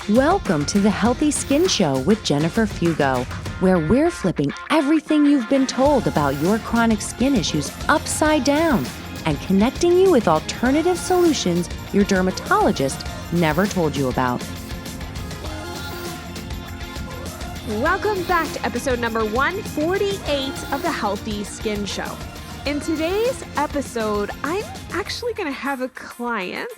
Welcome to the Healthy Skin Show with Jennifer Fugo, where we're flipping everything you've been told about your chronic skin issues upside down and connecting you with alternative solutions your dermatologist never told you about. Welcome back to episode number 148 of the Healthy Skin Show. In today's episode, I'm actually going to have a client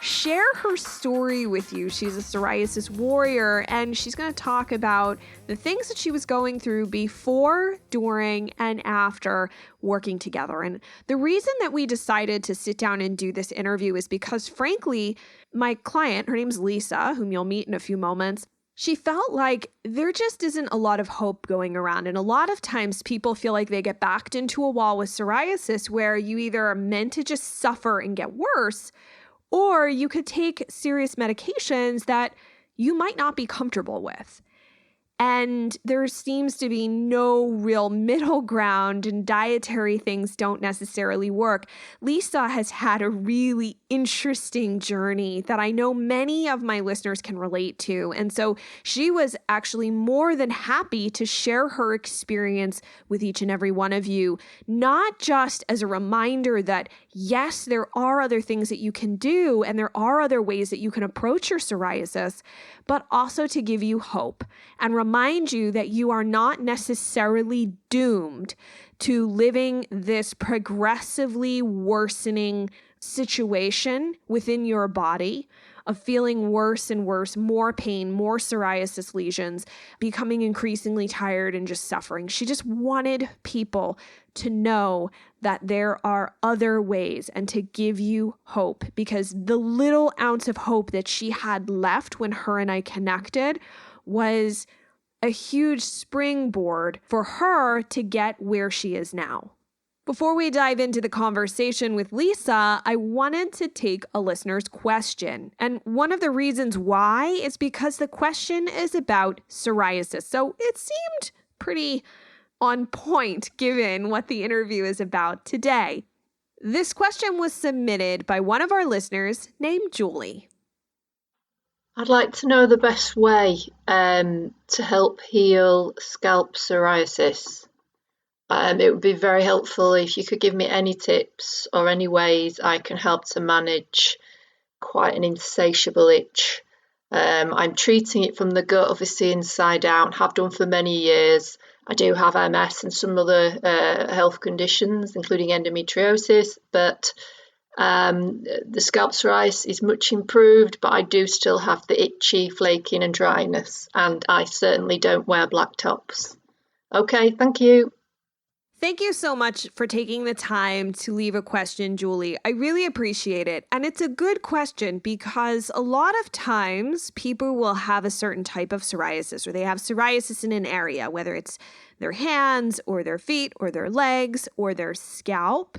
share her story with you. She's a psoriasis warrior, and she's going to talk about the things that she was going through before, during, and after working together. And the reason that we decided to sit down and do this interview is because, frankly, my client, her name's Lisa, whom you'll meet in a few moments, she felt like there just isn't a lot of hope going around. And a lot of times people feel like they get backed into a wall with psoriasis where you either are meant to just suffer and get worse, or you could take serious medications that you might not be comfortable with. And there seems to be no real middle ground, and dietary things don't necessarily work. Lisa has had a really interesting journey that I know many of my listeners can relate to. And so she was actually more than happy to share her experience with each and every one of you, not just as a reminder that, yes, there are other things that you can do and there are other ways that you can approach your psoriasis, but also to give you hope and remind you that you are not necessarily doomed to living this progressively worsening situation within your body of feeling worse and worse, more pain, more psoriasis lesions, becoming increasingly tired and just suffering. She just wanted people to know that there are other ways and to give you hope, because the little ounce of hope that she had left when her and I connected was a huge springboard for her to get where she is now. Before we dive into the conversation with Lisa, I wanted to take a listener's question. And one of the reasons why is because the question is about psoriasis. So it seemed pretty on point given what the interview is about today. This question was submitted by one of our listeners named Julie. I'd like to know the best way to help heal scalp psoriasis. It would be very helpful if you could give me any tips or any ways I can help to manage quite an insatiable itch. I'm treating it from the gut, obviously inside out, have done for many years. I do have MS and some other health conditions, including endometriosis, but the scalp psoriasis is much improved, but I do still have the itchy, flaking and dryness, and I certainly don't wear black tops. Okay, thank you. Thank you so much for taking the time to leave a question, Julie. I really appreciate it. And it's a good question because a lot of times people will have a certain type of psoriasis, or they have psoriasis in an area, whether it's their hands or their feet or their legs or their scalp.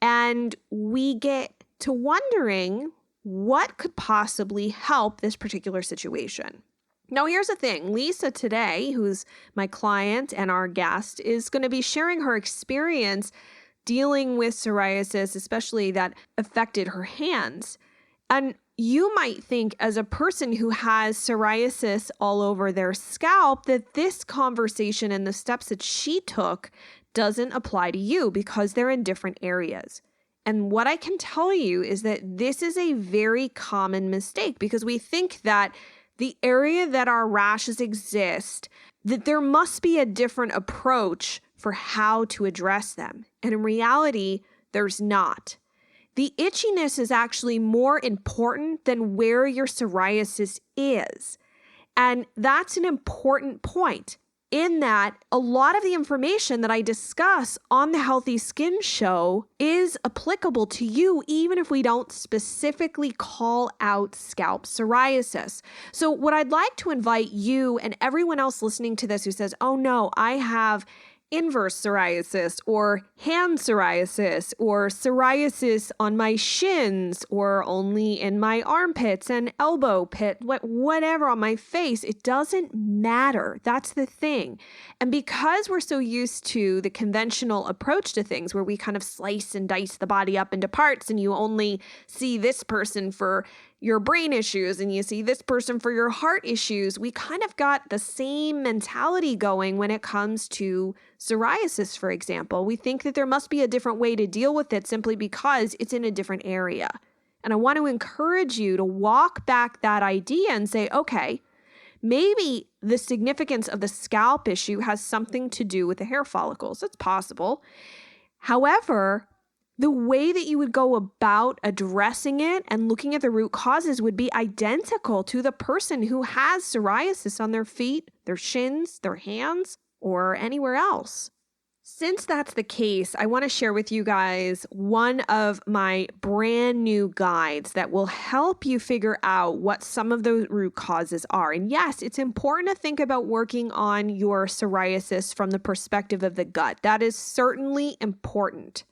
And we get to wondering what could possibly help this particular situation. Now, here's the thing. Lisa today, who's my client and our guest, is going to be sharing her experience dealing with psoriasis, especially that affected her hands. And you might think, as a person who has psoriasis all over their scalp, that this conversation and the steps that she took doesn't apply to you because they're in different areas. And what I can tell you is that this is a very common mistake, because we think that the area that our rashes exist, that there must be a different approach for how to address them. And in reality, there's not. The itchiness is actually more important than where your psoriasis is. And that's an important point, in that a lot of the information that I discuss on the Healthy Skin Show is applicable to you, even if we don't specifically call out scalp psoriasis. So what I'd like to invite you and everyone else listening to this who says, oh no, I have inverse psoriasis or hand psoriasis or psoriasis on my shins or only in my armpits and elbow pit, whatever on my face, it doesn't matter. That's the thing. And because we're so used to the conventional approach to things where we kind of slice and dice the body up into parts and you only see this person for your brain issues and you see this person for your heart issues, we kind of got the same mentality going when it comes to psoriasis, for example. We think that there must be a different way to deal with it simply because it's in a different area. And I want to encourage you to walk back that idea and say, okay, maybe the significance of the scalp issue has something to do with the hair follicles. It's possible. However, the way that you would go about addressing it and looking at the root causes would be identical to the person who has psoriasis on their feet, their shins, their hands, or anywhere else. Since that's the case, I want to share with you guys one of my brand new guides that will help you figure out what some of those root causes are. And yes, it's important to think about working on your psoriasis from the perspective of the gut. That is certainly important.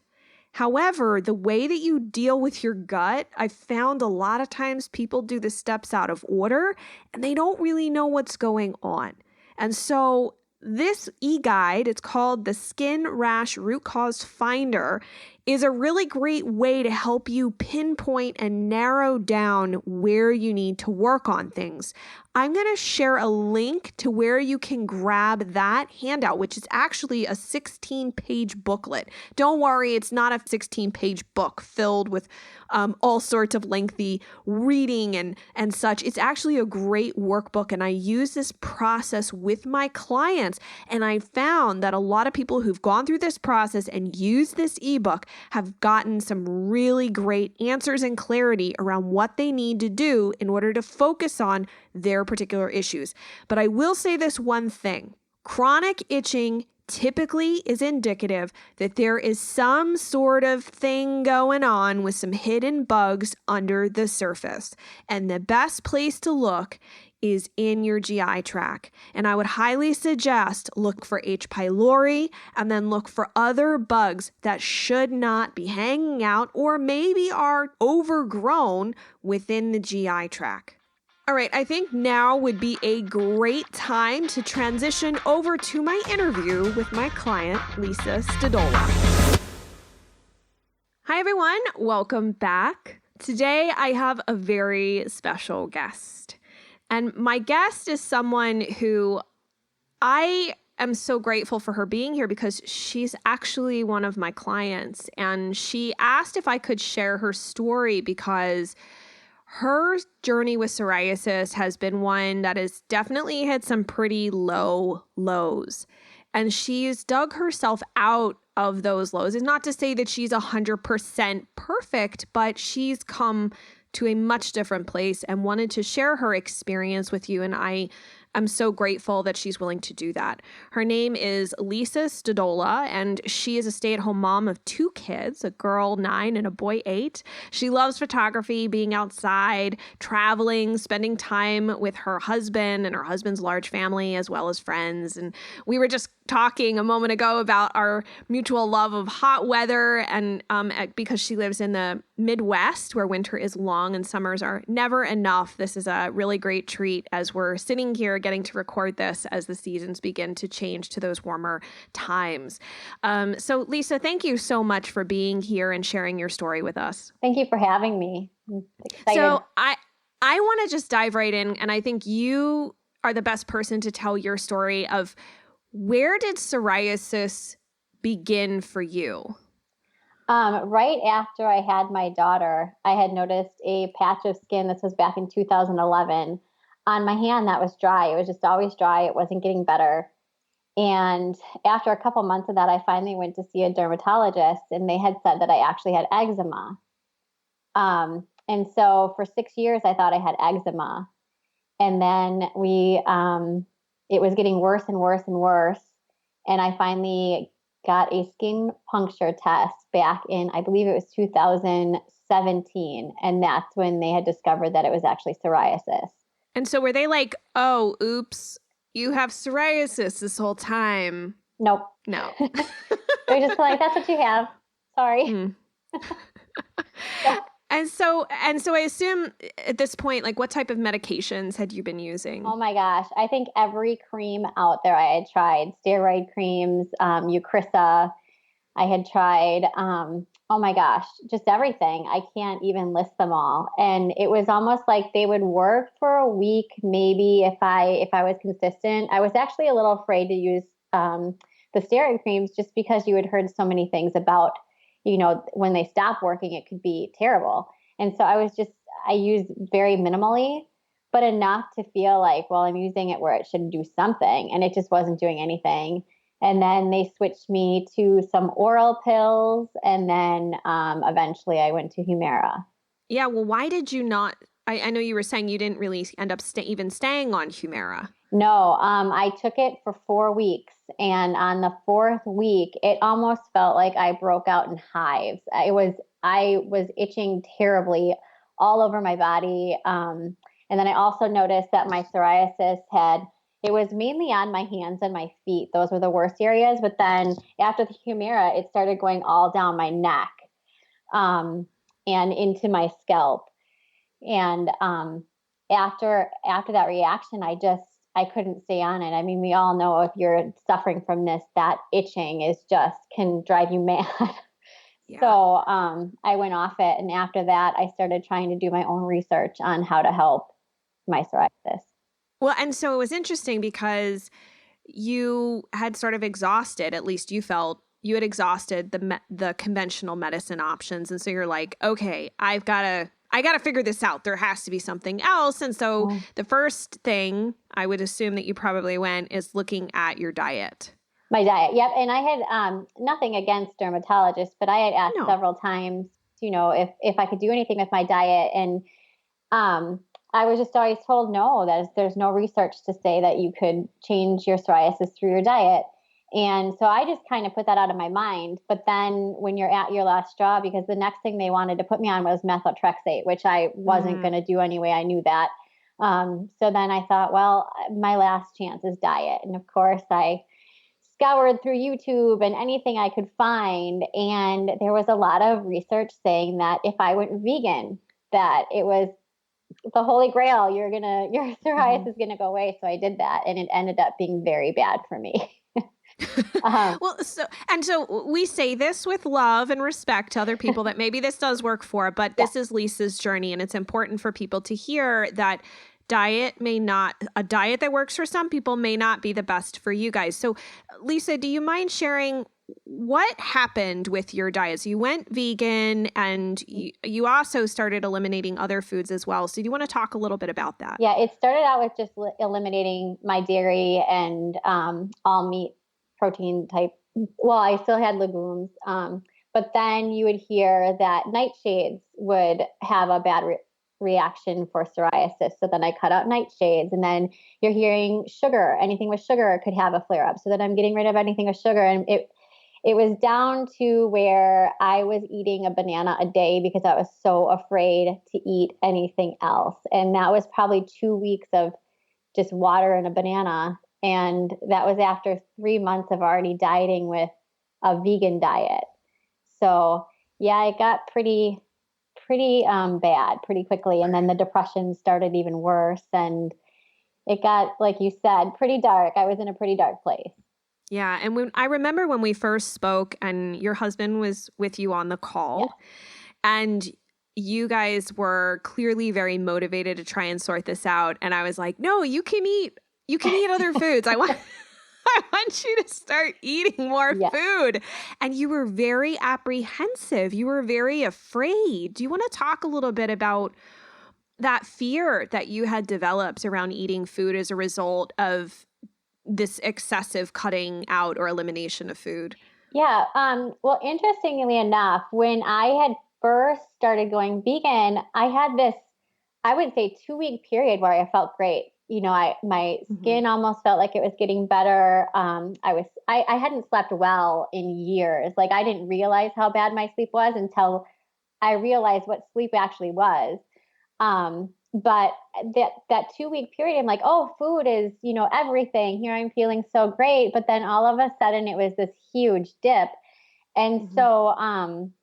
However, the way that you deal with your gut, I've found a lot of times people do the steps out of order and they don't really know what's going on. And so this e-guide, it's called the Skin Rash Root Cause Finder, is a really great way to help you pinpoint and narrow down where you need to work on things. I'm going to share a link to where you can grab that handout, which is actually a 16-page booklet. Don't worry, it's not a 16-page book filled with all sorts of lengthy reading and such. It's actually a great workbook, and I use this process with my clients, and I found that a lot of people who've gone through this process and used this ebook have gotten some really great answers and clarity around what they need to do in order to focus on their particular issues. But I will say this one thing. Chronic itching typically is indicative that there is some sort of thing going on with some hidden bugs under the surface. And the best place to look is in your GI tract. And I would highly suggest look for H. pylori and then look for other bugs that should not be hanging out or maybe are overgrown within the GI tract. All right, I think now would be a great time to transition over to my interview with my client, Lisa Stodola. Hi, everyone. Welcome back. Today, I have a very special guest. And my guest is someone who I am so grateful for her being here because she's actually one of my clients. And she asked if I could share her story because her journey with psoriasis has been one that has definitely hit some pretty low lows. And she's dug herself out of those lows. It's not to say that she's 100% perfect, but she's come to a much different place and wanted to share her experience with you. And I'm so grateful that she's willing to do that. Her name is Lisa Stodola, and she is a stay-at-home mom of 2 kids, a girl 9 and a boy 8. She loves photography, being outside, traveling, spending time with her husband and her husband's large family, as well as friends. And we were just talking a moment ago about our mutual love of hot weather, and because she lives in the Midwest where winter is long and summers are never enough. This is a really great treat as we're sitting here getting to record this as the seasons begin to change to those warmer times. So Lisa, thank you so much for being here and sharing your story with us. Thank you for having me. I'm excited. So I want to just dive right in, and I think you are the best person to tell your story of where did psoriasis begin for you? Right after I had my daughter, I had noticed a patch of skin. This was back in 2011 on my hand that was dry. It was just always dry. It wasn't getting better. And after a couple months of that, I finally went to see a dermatologist, and they had said that I actually had eczema. And so for 6 years, I thought I had eczema. And then it was getting worse and worse and worse. And I finally got a skin puncture test back in, I believe it was 2017. And that's when they had discovered that it was actually psoriasis. And so were they like, oh, oops, you have psoriasis this whole time? Nope. No. They're just like, that's what you have. Sorry. Mm. And so I assume at this point, like, what type of medications had you been using? Oh my gosh. I think every cream out there I had tried, steroid creams, Eucrisa, I had tried, oh my gosh, just everything. I can't even list them all. And it was almost like they would work for a week, maybe if I was consistent. I was actually a little afraid to use the steroid creams just because you had heard so many things about, when they stop working, it could be terrible. And so I used very minimally, but enough to feel like, well, I'm using it where it should do something. And it just wasn't doing anything. And then they switched me to some oral pills. And then eventually I went to Humira. Yeah. Well, why did you not? I know you were saying you didn't really end up even staying on Humira. No, I took it for 4 weeks. And on the fourth week, it almost felt like I broke out in hives. I was itching terribly all over my body. And then I also noticed that my psoriasis it was mainly on my hands and my feet. Those were the worst areas. But then after the Humira, it started going all down my neck and into my scalp. And after that reaction, I couldn't stay on it. I mean, we all know if you're suffering from this, that itching can drive you mad. Yeah. So I went off it. And after that, I started trying to do my own research on how to help my psoriasis. Well, and so it was interesting because you had sort of exhausted, at least you felt you had exhausted the conventional medicine options. And so you're like, okay, I got to figure this out. There has to be something else. And so the first thing I would assume that you probably went is looking at your diet. My diet. Yep. And I had nothing against dermatologists, but I had asked several times, if I could do anything with my diet. And I was just always told no, there's no research to say that you could change your psoriasis through your diet. And so I just kind of put that out of my mind. But then when you're at your last straw, because the next thing they wanted to put me on was methotrexate, which I wasn't going to do anyway. I knew that. So then I thought, well, my last chance is diet. And of course, I scoured through YouTube and anything I could find. And there was a lot of research saying that if I went vegan, that it was the holy grail. Your psoriasis is going to go away. So I did that. And it ended up being very bad for me. Well, so we say this with love and respect to other people that maybe this does work for, but this is Lisa's journey. And it's important for people to hear that a diet that works for some people may not be the best for you guys. So Lisa, do you mind sharing what happened with your diet? So you went vegan and you also started eliminating other foods as well. So do you want to talk a little bit about that? Yeah, it started out with just eliminating my dairy and all meat protein type. Well, I still had legumes. But then you would hear that nightshades would have a bad reaction for psoriasis. So then I cut out nightshades. And then you're hearing sugar. Anything with sugar could have a flare up. So then I'm getting rid of anything with sugar. And it was down to where I was eating a banana a day because I was so afraid to eat anything else. And that was probably 2 weeks of just water and a banana. And that was after 3 months of already dieting with a vegan diet. So yeah, it got pretty bad pretty quickly. And then the depression started even worse. And it got, like you said, pretty dark. I was in a pretty dark place. Yeah. And I remember when we first spoke and your husband was with you on the call and you guys were clearly very motivated to try and sort this out. And I was like, no, you can eat other foods. I want you to start eating more food. And you were very apprehensive. You were very afraid. Do you want to talk a little bit about that fear that you had developed around eating food as a result of this excessive cutting out or elimination of food? Yeah. Well, interestingly enough, when I had first started going vegan, I had this, I would say 2-week period where I felt great. My skin almost felt like it was getting better. I hadn't slept well in years. Like I didn't realize how bad my sleep was until I realized what sleep actually was. But that 2-week period, I'm like, oh, food is, everything. Here I'm feeling so great. But then all of a sudden it was this huge dip. And so I'm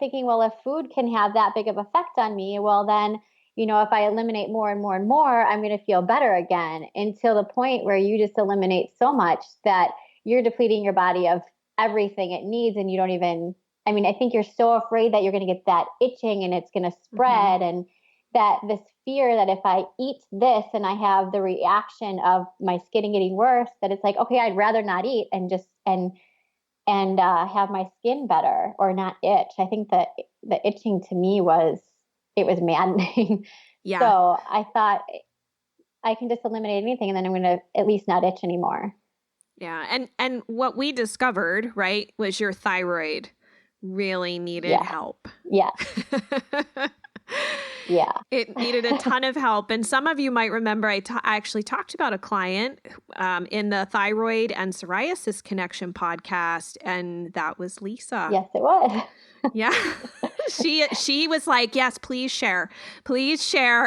thinking, well, if food can have that big of effect on me, well, then, if I eliminate more and more and more, I'm going to feel better again until the point where you just eliminate so much that you're depleting your body of everything it needs. And you don't even, I mean, I think you're so afraid that you're going to get that itching and it's going to spread. And that this fear that if I eat this and I have the reaction of my skin getting worse, that it's like, okay, I'd rather not eat and just, and have my skin better or not itch. I think that the itching to me it was maddening. Yeah. So I thought I can just eliminate anything and then I'm going to at least not itch anymore. Yeah. And what we discovered, right, was your thyroid really needed help. Yeah. Yeah. It needed a ton of help. And some of you might remember I actually talked about a client in the Thyroid and Psoriasis Connection podcast, and that was Lisa. Yes, it was. Yeah. She was like, yes, please share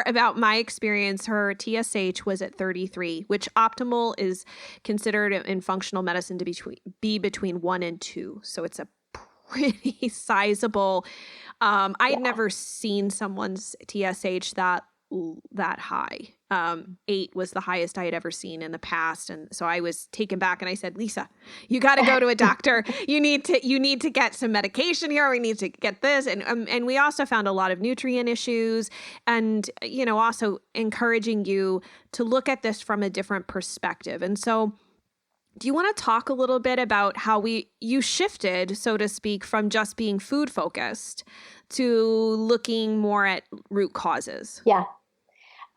about my experience. Her TSH was at 33, which optimal is considered in functional medicine to be between 1 and 2. So it's a pretty sizable. I'd never seen someone's TSH that high. 8 was the highest I had ever seen in the past. And so I was taken back and I said, Lisa, you got to go to a doctor. You need to get some medication here. We need to get this. And we also found a lot of nutrient issues and, also encouraging you to look at this from a different perspective. And so do you want to talk a little bit about how you shifted, so to speak, from just being food focused to looking more at root causes? Yeah.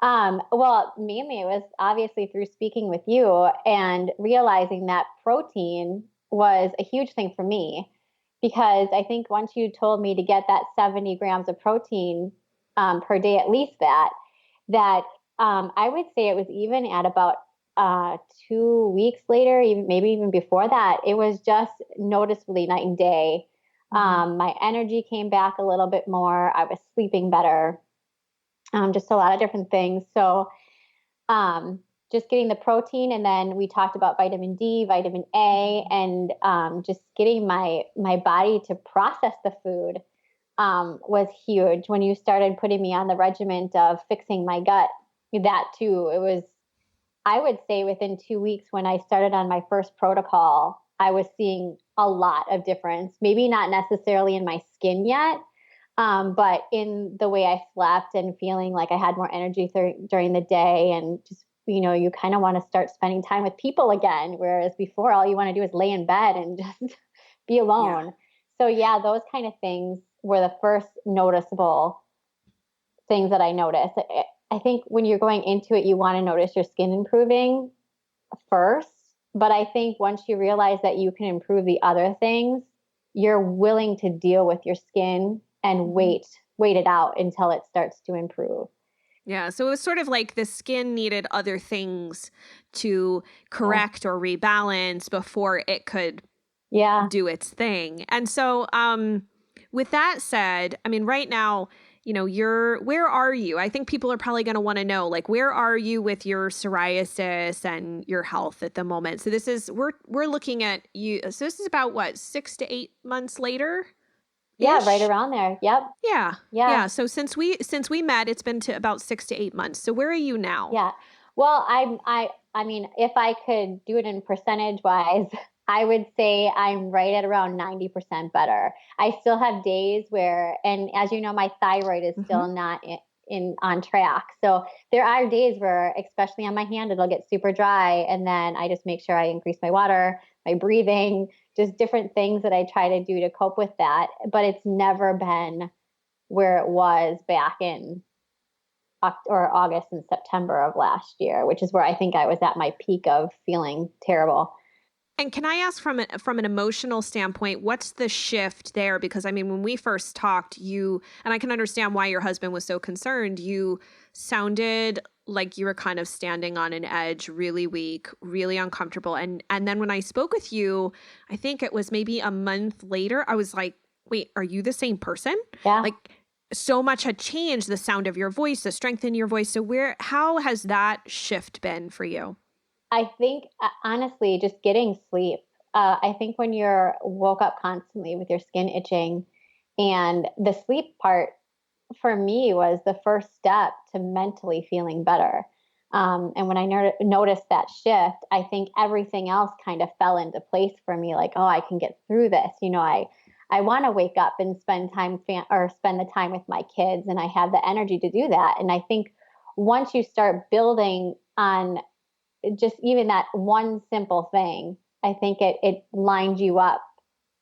Well, mainly it was obviously through speaking with you and realizing that protein was a huge thing for me, because I think once you told me to get that 70 grams of protein per day, at least that I would say it was even at about 2 weeks later, maybe even before that, it was just noticeably night and day. My energy came back a little bit more. I was sleeping better. Just a lot of different things. So just getting the protein, and then we talked about vitamin D, vitamin A, and just getting my body to process the food was huge. When you started putting me on the regimen of fixing my gut, that too, it was, I would say within 2 weeks when I started on my first protocol, I was seeing a lot of difference, maybe not necessarily in my skin yet, but in the way I slept and feeling like I had more energy during the day, and just, you kind of want to start spending time with people again. Whereas before, all you want to do is lay in bed and just be alone. Yeah. So yeah, those kind of things were the first noticeable things that I noticed. I think when you're going into it, you want to notice your skin improving first. But I think once you realize that you can improve the other things, you're willing to deal with your skin and wait it out until it starts to improve. Yeah. So it was sort of like the skin needed other things to correct or rebalance before it could do its thing. And so with that said, I mean, right now, where are you? I think people are probably going to want to know, like, where are you with your psoriasis and your health at the moment? So this is, we're looking at you. So this is about what, 6 to 8 months later? Yeah, right around there. Yep. Yeah. So since we met, it's been to about 6 to 8 months. So where are you now? Yeah. Well, I mean, if I could do it in percentage wise, I would say I'm right at around 90% better. I still have days where, and as you know, my thyroid is still not on track. So there are days where, especially on my hand, it'll get super dry. And then I just make sure I increase my water, my breathing, just different things that I try to do to cope with that. But it's never been where it was back in August and September of last year, which is where I think I was at my peak of feeling terrible. And can I ask from an emotional standpoint, what's the shift there? Because I mean, when we first talked, and I can understand why your husband was so concerned, you sounded like you were kind of standing on an edge, really weak, really uncomfortable. And then when I spoke with you, I think it was maybe a month later, I was like, wait, are you the same person? Yeah. Like, so much had changed, the sound of your voice, the strength in your voice. So how has that shift been for you? I think, honestly, just getting sleep. I think when you're woke up constantly with your skin itching, and the sleep part for me was the first step to mentally feeling better. And when I noticed that shift, I think everything else kind of fell into place for me. Like, oh, I can get through this. I want to wake up and spend spend the time with my kids, and I have the energy to do that. And I think once you start building on just even that one simple thing, I think it lines you up,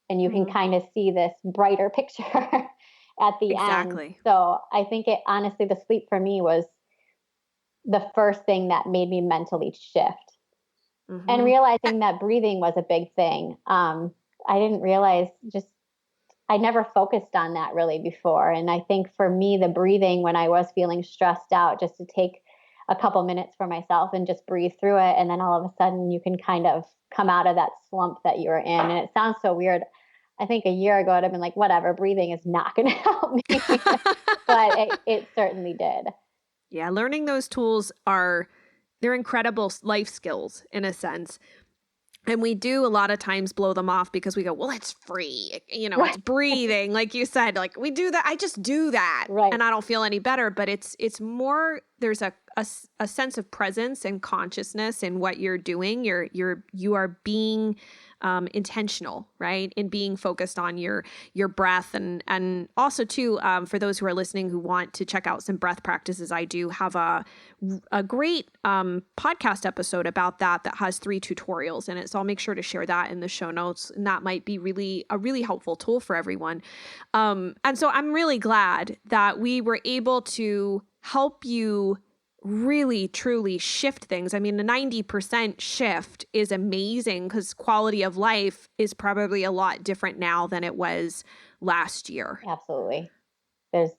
and you can kind of see this brighter picture at the end. Exactly. So I think honestly, the sleep for me was the first thing that made me mentally shift. And realizing that breathing was a big thing. I didn't realize I never focused on that really before. And I think for me, the breathing when I was feeling stressed out, just to take a couple minutes for myself and just breathe through it. And then all of a sudden you can kind of come out of that slump that you were in. And it sounds so weird. I think a year ago I'd have been like, whatever, breathing is not going to help me. But it certainly did. Yeah, learning those tools they're incredible life skills in a sense. And we do a lot of times blow them off because we go, well, it's free. It's breathing. Like you said, like we do that. I just do that. Right. And I don't feel any better. But it's more, there's a sense of presence and consciousness in what you're doing. You are being intentional, right? In being focused on your breath. And also too, for those who are listening who want to check out some breath practices, I do have a great podcast episode about that has 3 tutorials in it. So I'll make sure to share that in the show notes. And that might be a really helpful tool for everyone. And so I'm really glad that we were able to help you really truly shift things. I mean, the 90% shift is amazing because quality of life is probably a lot different now than it was last year. Absolutely. If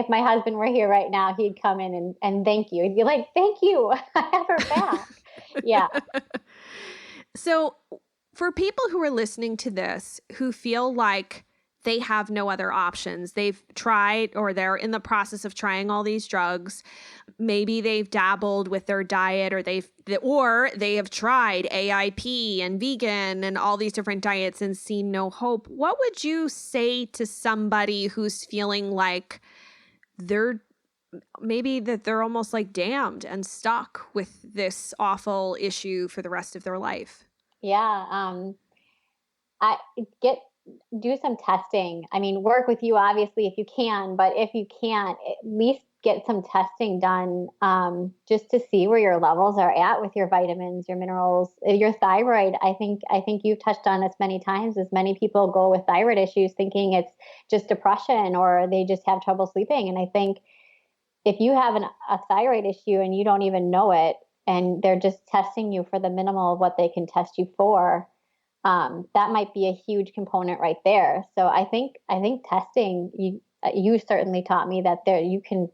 my husband were here right now, he'd come in and thank you. He'd be like, thank you. I have her back. Yeah. So for people who are listening to this, who feel like they have no other options, they've tried or they're in the process of trying all these drugs, maybe they've dabbled with their diet or they have tried AIP and vegan and all these different diets and seen no hope. What would you say to somebody who's feeling like they're almost like damned and stuck with this awful issue for the rest of their life? Yeah. Do some testing. I mean, work with you obviously if you can, but if you can't, at least get some testing done, just to see where your levels are at with your vitamins, your minerals, your thyroid. I think you've touched on this many times, as many people go with thyroid issues thinking it's just depression or they just have trouble sleeping. And I think if you have a thyroid issue and you don't even know it, and they're just testing you for the minimal of what they can test you for, that might be a huge component right there. So I think testing, you certainly taught me that you can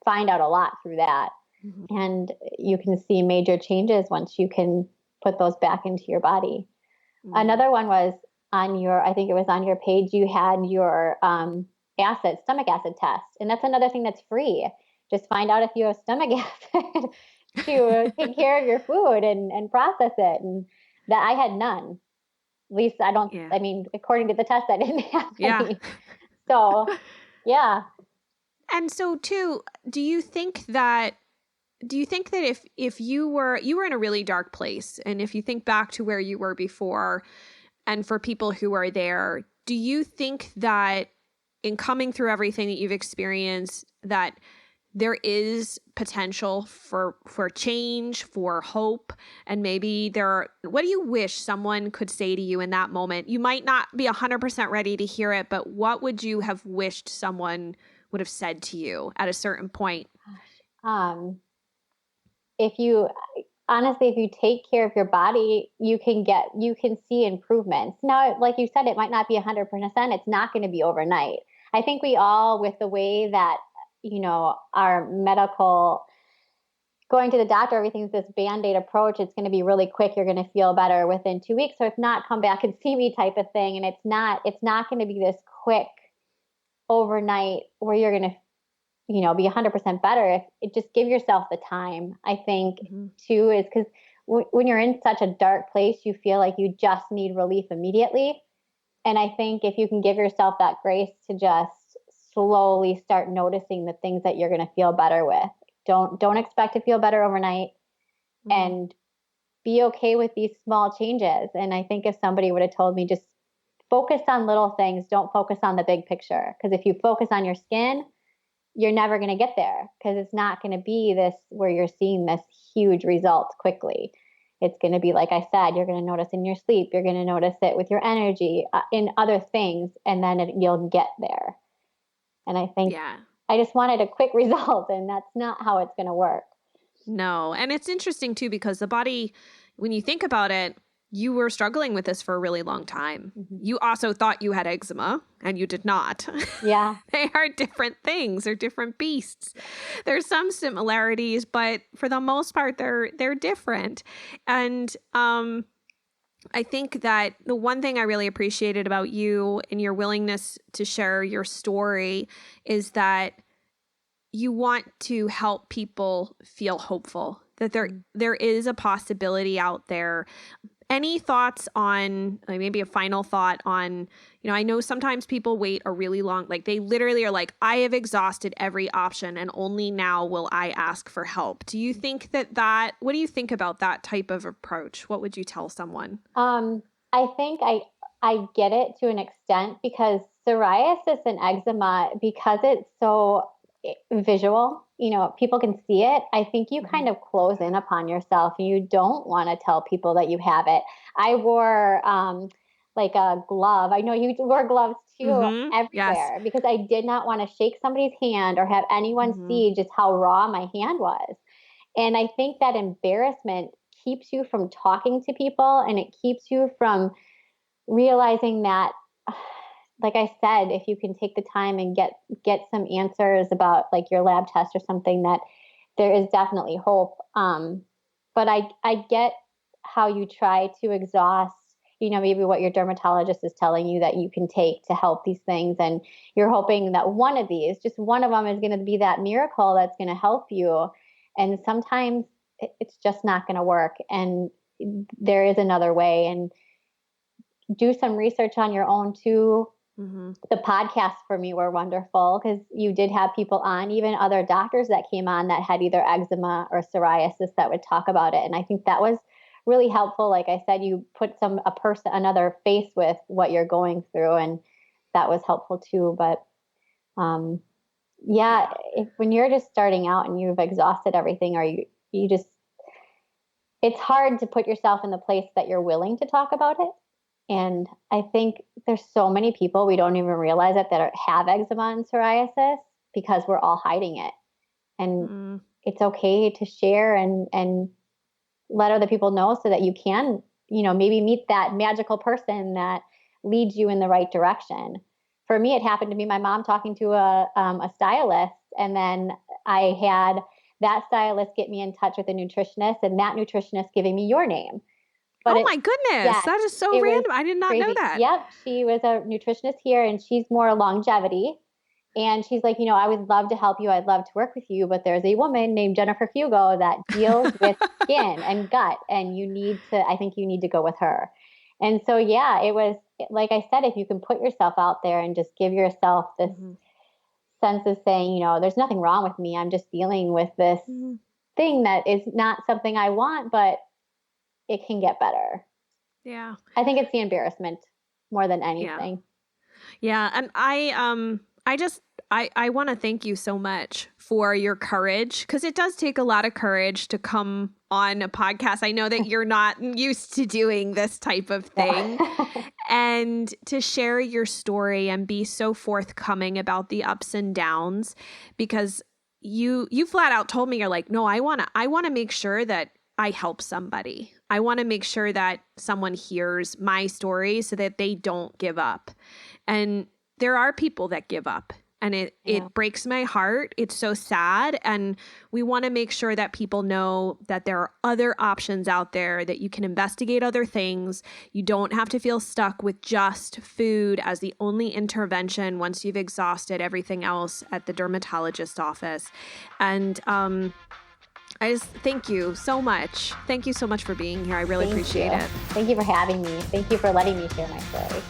find out a lot through that. Mm-hmm. And you can see major changes once you can put those back into your body. Mm-hmm. Another one was I think it was on your page, you had your stomach acid test. And that's another thing that's free. Just find out if you have stomach acid to take care of your food and process it. And that I had none. At least I mean, according to the test, I didn't have any. So, yeah. And so too, do you think that if you were in a really dark place, and if you think back to where you were before, and for people who are there, do you think that in coming through everything that you've experienced, that there is potential for change, for hope, and maybe what do you wish someone could say to you in that moment? You might not be 100% ready to hear it, but what would you have wished someone would have said to you at a certain point? If you take care of your body, you can see improvements. Now, like you said, it might not be 100%. It's not going to be overnight. I think we all, with the way that, our medical, going to the doctor, everything's this Band-Aid approach. It's going to be really quick. You're going to feel better within 2 weeks. So if not, come back and see me type of thing. And it's not going to be this quick overnight where you're going to, be 100% better. Just give yourself the time. I think too, is because when you're in such a dark place, you feel like you just need relief immediately. And I think if you can give yourself that grace to just slowly start noticing the things that you're going to feel better with, Don't expect to feel better overnight, and be okay with these small changes. And I think if somebody would have told me, just focus on little things, don't focus on the big picture. Because if you focus on your skin, you're never going to get there, because it's not going to be this where you're seeing this huge result quickly. It's going to be, like I said, you're going to notice in your sleep, you're going to notice it with your energy, in other things, and then you'll get there. And I think I just wanted a quick result, and that's not how it's going to work. No. And it's interesting too, because the body, when you think about it, you were struggling with this for a really long time. You also thought you had eczema, and you did not. Yeah. They are different things. They're different beasts. There's some similarities, but for the most part, they're different. And I think that the one thing I really appreciated about you and your willingness to share your story is that you want to help people feel hopeful, that there is a possibility out there. Any thoughts on, like, maybe a final thought on, I know sometimes people wait a really long, like they literally are like, I have exhausted every option and only now will I ask for help. Do you think what do you think about that type of approach? What would you tell someone? I think I get it to an extent, because psoriasis and eczema, because it's so visual, people can see it. I think you kind of close in upon yourself, and you don't want to tell people that you have it. I wore like a glove. I know you wore gloves too, everywhere, because I did not want to shake somebody's hand or have anyone see just how raw my hand was. And I think that embarrassment keeps you from talking to people, and it keeps you from realizing that, like I said, if you can take the time and get some answers about like your lab test or something, that there is definitely hope. But I get how you try to exhaust, maybe what your dermatologist is telling you that you can take to help these things. And you're hoping that one of these, just one of them, is going to be that miracle that's going to help you. And sometimes it's just not going to work. And there is another way. And do some research on your own too. The podcasts for me were wonderful, because you did have people on, even other doctors that came on that had either eczema or psoriasis, that would talk about it. And I think that was really helpful. Like I said, you put another face with what you're going through, and that was helpful too. But when you're just starting out and you've exhausted everything, or you just, it's hard to put yourself in the place that you're willing to talk about it. And I think there's so many people, we don't even realize it, that have eczema and psoriasis, because we're all hiding it. And it's okay to share and let other people know, so that you can, maybe meet that magical person that leads you in the right direction. For me, it happened to be my mom talking to a stylist, and then I had that stylist get me in touch with a nutritionist, and that nutritionist giving me your name. But my goodness, that is so random. I did not know that. Yep. She was a nutritionist here, and she's more longevity. And she's like, I would love to help you. I'd love to work with you. But there's a woman named Jennifer Fugo that deals with skin and gut. And I think you need to go with her. And so, it was, like I said, if you can put yourself out there and just give yourself this sense of saying, there's nothing wrong with me. I'm just dealing with this thing that is not something I want, but it can get better. Yeah. I think it's the embarrassment more than anything. Yeah. And I want to thank you so much for your courage, because it does take a lot of courage to come on a podcast. I know that you're not used to doing this type of thing, and to share your story and be so forthcoming about the ups and downs, because you flat out told me, you're like, no, I want to make sure that I help somebody. I want to make sure that someone hears my story so that they don't give up. And there are people that give up, and it breaks my heart. It's so sad. And we want to make sure that people know that there are other options out there, that you can investigate other things. You don't have to feel stuck with just food as the only intervention once you've exhausted everything else at the dermatologist office. And, I just thank you so much. Thank you so much for being here. I really appreciate it. Thank you for having me. Thank you for letting me share my story.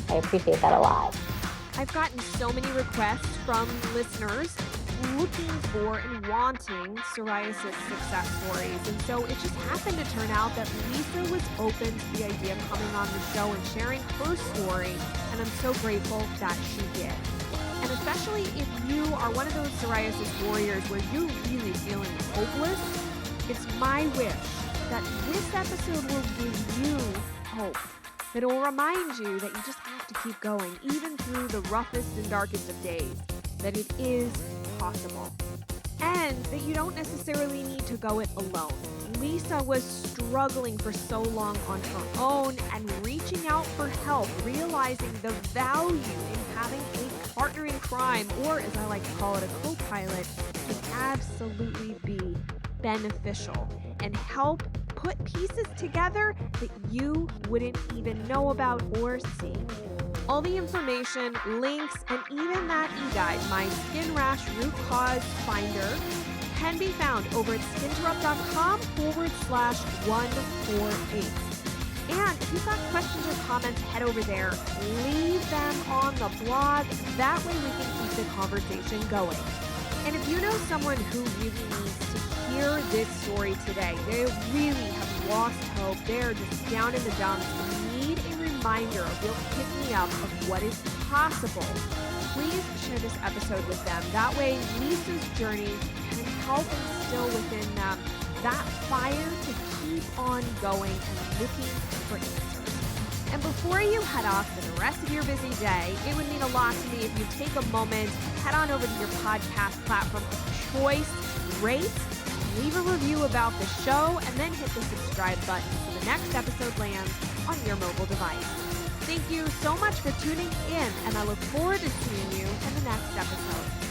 I appreciate that a lot. I've gotten so many requests from listeners looking for and wanting psoriasis success stories. And so it just happened to turn out that Lisa was open to the idea of coming on the show and sharing her story. And I'm so grateful that she did. And especially if you are one of those psoriasis warriors where you're really feeling hopeless, it's my wish that this episode will give you hope. That it will remind you that you just have to keep going, even through the roughest and darkest of days, that it is possible. And that you don't necessarily need to go it alone. Lisa was struggling for so long on her own and reaching out for help, realizing the value in having a partner in crime, or as I like to call it, a co-pilot, can absolutely be beneficial and help put pieces together that you wouldn't even know about or see. All the information, links, and even that e-guide, my skin rash root cause finder, can be found over at skinterrupt.com/148. And if you've got questions or comments, head over there, leave them on the blog. That way we can keep the conversation going. And if you know someone who really needs to hear this story today, they really have lost hope, they're just down in the dumps, and need a reminder, a real pick-me-up of what is possible, please share this episode with them. That way, Lisa's journey can help instill within them that fire to keep on going and looking for answers. And before you head off for the rest of your busy day, it would mean a lot to me if you take a moment, head on over to your podcast platform of choice, rate, leave a review about the show, and then hit the subscribe button so the next episode lands on your mobile device. Thank you so much for tuning in, and I look forward to seeing you in the next episode.